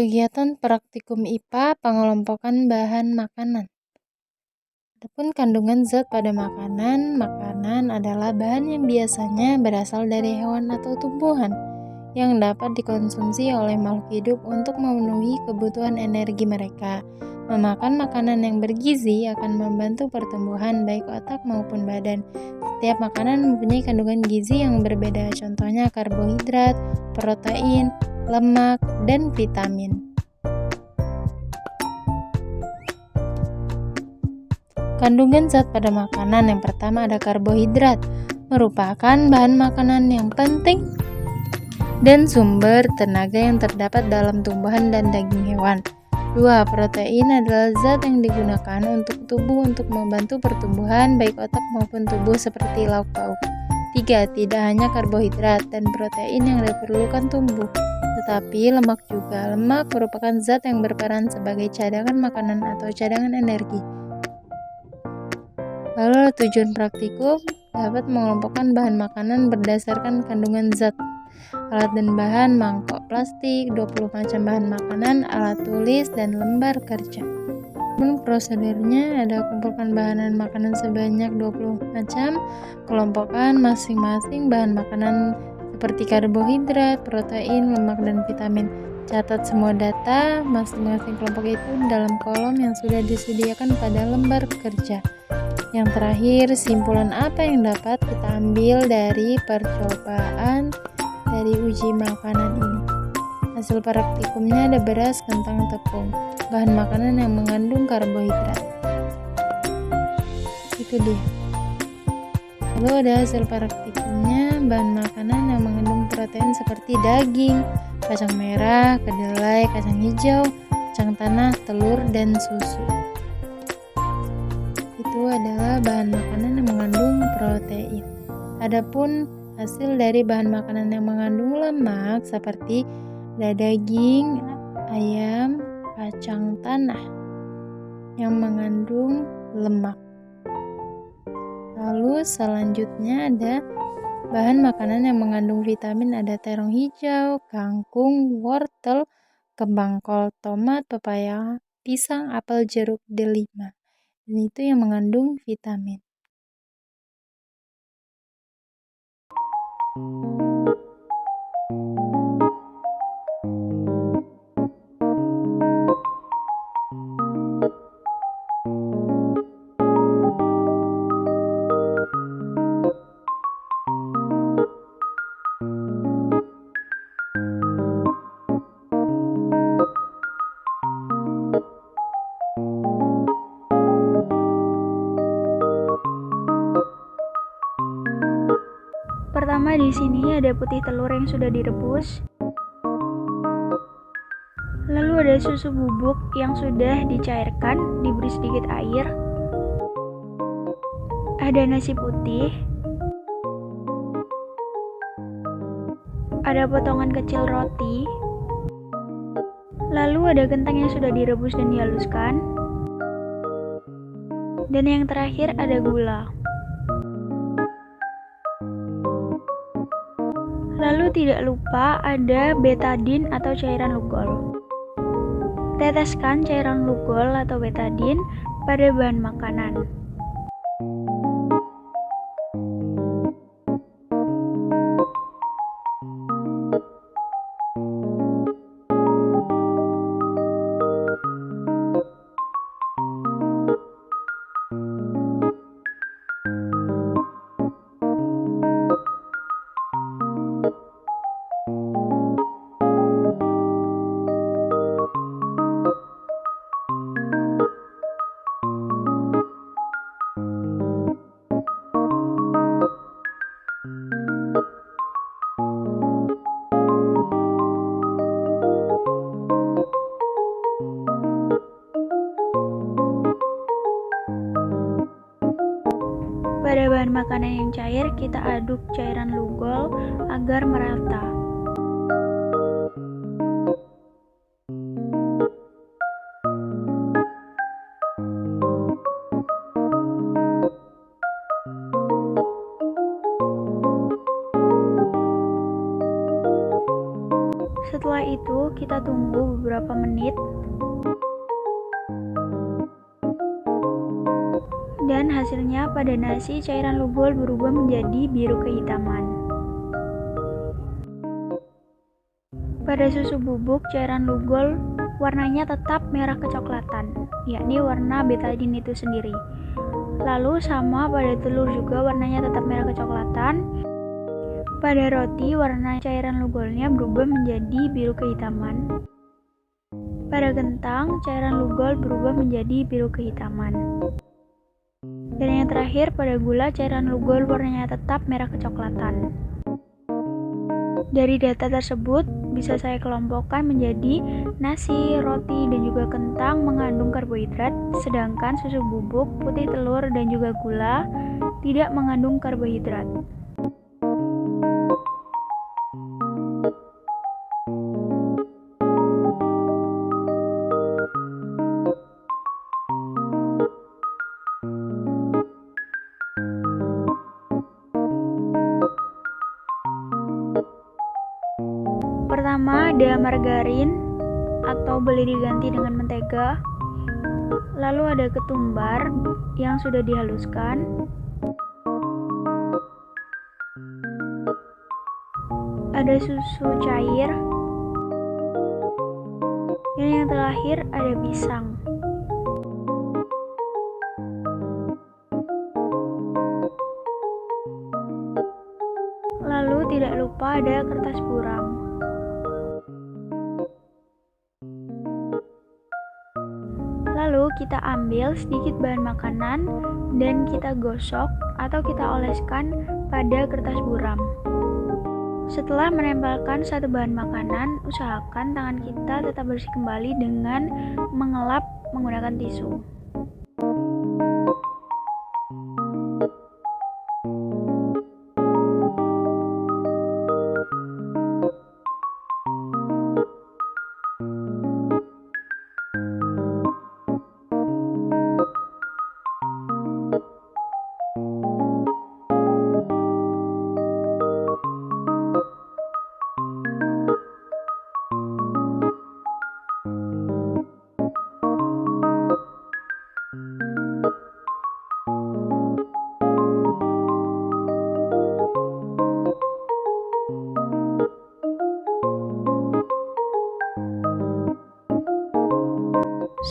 kegiatan praktikum IPA pengelompokan bahan makanan. Adapun kandungan zat pada makanan adalah bahan yang biasanya berasal dari hewan atau tumbuhan yang dapat dikonsumsi oleh makhluk hidup untuk memenuhi kebutuhan energi mereka. Memakan makanan yang bergizi akan membantu pertumbuhan baik otak maupun badan. Setiap makanan mempunyai kandungan gizi yang berbeda, contohnya karbohidrat, protein, lemak, dan vitamin. Kandungan zat pada makanan yang pertama ada karbohidrat, merupakan bahan makanan yang penting dan sumber tenaga yang terdapat dalam tumbuhan dan daging hewan. 2. Protein adalah zat yang digunakan untuk tubuh untuk membantu pertumbuhan baik otak maupun tubuh seperti lauk pauk. 3. Tidak hanya karbohidrat dan protein yang diperlukan tubuh, tetapi lemak juga. Lemak merupakan zat yang berperan sebagai cadangan makanan atau cadangan energi. Lalu tujuan praktikum dapat mengelompokkan bahan makanan berdasarkan kandungan zat. Alat dan bahan mangkok plastik, 20 macam bahan makanan, alat tulis, dan lembar kerja. Prosedurnya ada kumpulkan bahan makanan sebanyak 20 macam, kelompokkan masing-masing bahan makanan seperti karbohidrat, protein, lemak, dan vitamin. Catat semua data masing-masing kelompok itu dalam kolom yang sudah disediakan pada lembar kerja. Yang terakhir, simpulan apa yang dapat kita ambil dari percobaan dari uji makanan ini? Hasil praktikumnya ada beras, kentang, tepung, bahan makanan yang mengandung karbohidrat. Itu dia. Lalu ada hasil praktikumnya, bahan makanan yang mengandung protein seperti daging, kacang merah, kedelai, kacang hijau, kacang tanah, telur, dan susu. Itu adalah bahan makanan yang mengandung protein. Adapun hasil dari bahan makanan yang mengandung lemak seperti daging, ayam, kacang tanah yang mengandung lemak. Lalu selanjutnya ada bahan makanan yang mengandung vitamin, ada terong hijau, kangkung, wortel, kembang kol, tomat, pepaya, pisang, apel, jeruk, delima. Dan itu yang mengandung vitamin. Pertama di sini ada putih telur yang sudah direbus. Lalu ada susu bubuk yang sudah dicairkan, diberi sedikit air. Ada nasi putih. Ada potongan kecil roti. Lalu ada kentang yang sudah direbus dan dihaluskan. Dan yang terakhir ada gula. Lalu tidak lupa ada betadin atau cairan lugol. Teteskan cairan lugol atau betadin pada bahan makanan. Pada bahan makanan yang cair, kita aduk cairan lugol agar merata. Setelah Setelah itu kita tunggu beberapa menit dan hasilnya pada nasi cairan lugol berubah menjadi biru kehitaman. Pada susu bubuk cairan lugol warnanya tetap merah kecoklatan, yakni warna betadin itu sendiri. Lalu sama pada telur juga warnanya tetap merah kecoklatan. Pada roti warna cairan lugolnya berubah menjadi biru kehitaman. Pada kentang cairan lugol berubah menjadi biru kehitaman. Dan yang terakhir pada gula cairan lugol warnanya tetap merah kecoklatan. Dari data tersebut bisa saya kelompokkan menjadi nasi, roti, dan juga kentang mengandung karbohidrat, sedangkan susu bubuk, putih telur, dan juga gula tidak mengandung karbohidrat. Pertama ada margarin atau boleh diganti dengan mentega. Lalu ada ketumbar yang sudah dihaluskan. Ada susu cair. Dan yang terakhir ada pisang. Lalu tidak lupa ada kertas buram. Lalu kita ambil sedikit bahan makanan dan kita gosok atau kita oleskan pada kertas buram. Setelah menempelkan satu bahan makanan, usahakan tangan kita tetap bersih kembali dengan mengelap menggunakan tisu.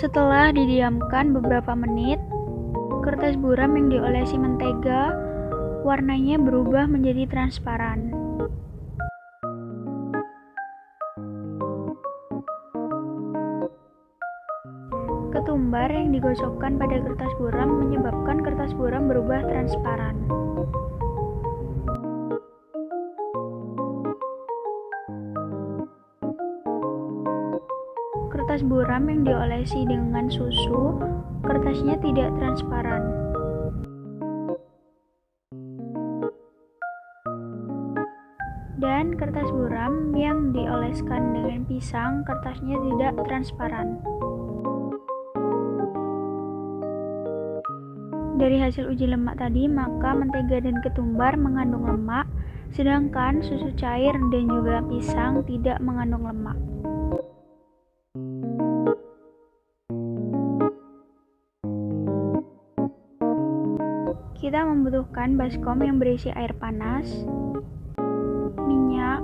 Setelah didiamkan beberapa menit, kertas buram yang diolesi mentega warnanya berubah menjadi transparan. Ketumbar yang digosokkan pada kertas buram menyebabkan kertas buram berubah transparan. Kertas buram yang diolesi dengan susu, kertasnya tidak transparan. Dan kertas buram yang dioleskan dengan pisang, kertasnya tidak transparan. Dari hasil uji lemak tadi, maka mentega dan ketumbar mengandung lemak, sedangkan susu cair dan juga pisang tidak mengandung lemak. Kita membutuhkan baskom yang berisi air panas, minyak,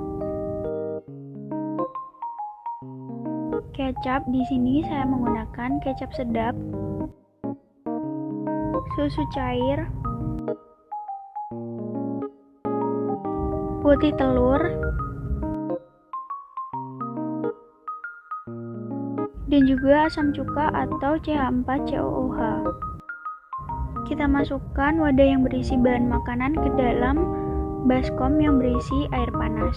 kecap. Di sini saya menggunakan kecap sedap, susu cair, putih telur, dan juga asam cuka atau CH4COOH. Kita masukkan wadah yang berisi bahan makanan ke dalam baskom yang berisi air panas.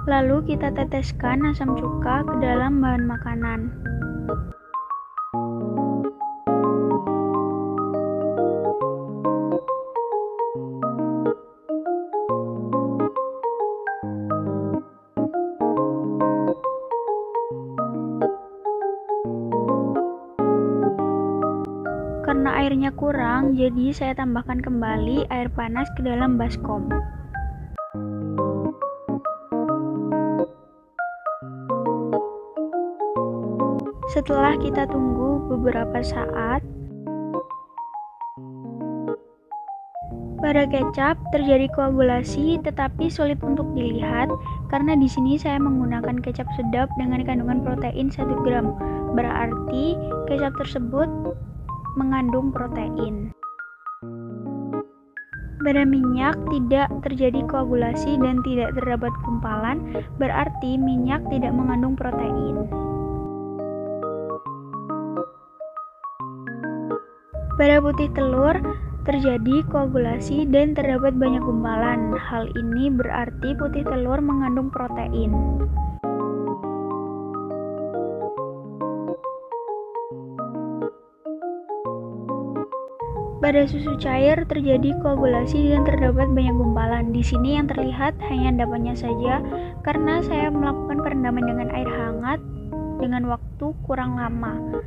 Lalu kita teteskan asam cuka ke dalam bahan makanan. Karena airnya kurang, jadi saya tambahkan kembali air panas ke dalam baskom. Setelah kita tunggu beberapa saat, pada kecap terjadi koagulasi tetapi sulit untuk dilihat karena di sini saya menggunakan kecap sedap dengan kandungan protein 1 gram. Berarti kecap tersebut mengandung protein. Pada minyak tidak terjadi koagulasi dan tidak terdapat gumpalan, berarti minyak tidak mengandung protein. Pada putih telur terjadi koagulasi dan terdapat banyak gumpalan. Hal ini berarti putih telur mengandung protein. Pada susu cair terjadi koagulasi dan terdapat banyak gumpalan. Di sini yang terlihat hanya endapannya saja karena saya melakukan perendaman dengan air hangat dengan waktu kurang lama.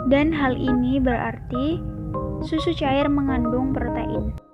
Dan hal ini berarti susu cair mengandung protein.